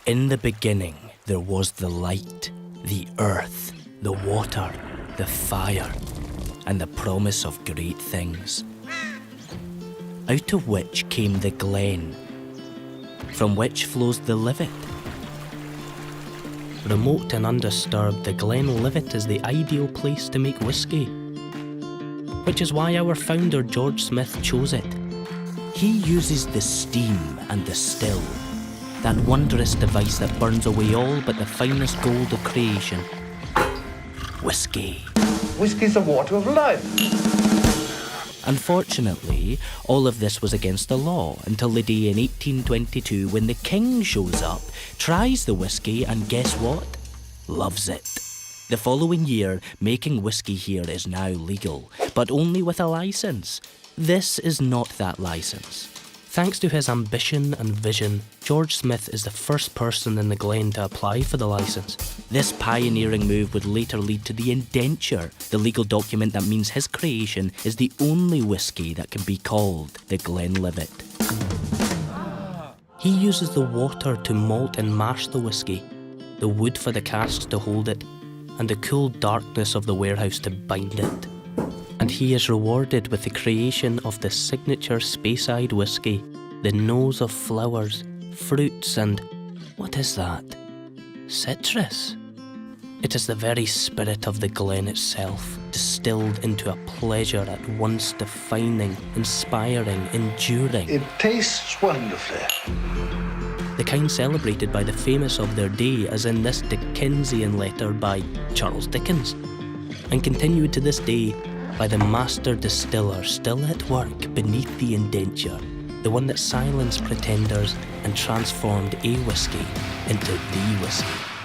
In the beginning, there was the light, the earth, the water, the fire, and the promise of great things. Out of which came the glen, from which flows the Livet. Remote and undisturbed, the GLENLIVET is the ideal place to make whiskey, which is why our founder George Smith chose it. He uses the steam and the still, that wondrous device that burns away all but the finest gold of creation. Whiskey. Whiskey's the water of life. Unfortunately, all of this was against the law until the day in 1822 when the king shows up, tries the whiskey, and guess what? Loves it. The following year, making whiskey here is now legal, but only with a licence. This is not that licence. Thanks to his ambition and vision, George Smith is the first person in the Glen to apply for the licence. This pioneering move would later lead to the indenture, the legal document that means his creation is the only whiskey that can be called the GLENLIVET. He uses the water to malt and mash the whiskey, the wood for the casks to hold it, and the cool darkness of the warehouse to bind it. And he is rewarded with the creation of the signature Speyside whiskey, the nose of flowers, fruits and... what is that? Citrus? It is the very spirit of the glen itself, distilled into a pleasure at once defining, inspiring, enduring. It tastes wonderfully. The kind celebrated by the famous of their day, as in this Dickensian letter by Charles Dickens, and continued to this day by the master distiller still at work beneath the indenture, the one that silenced pretenders and transformed a whiskey into the whiskey.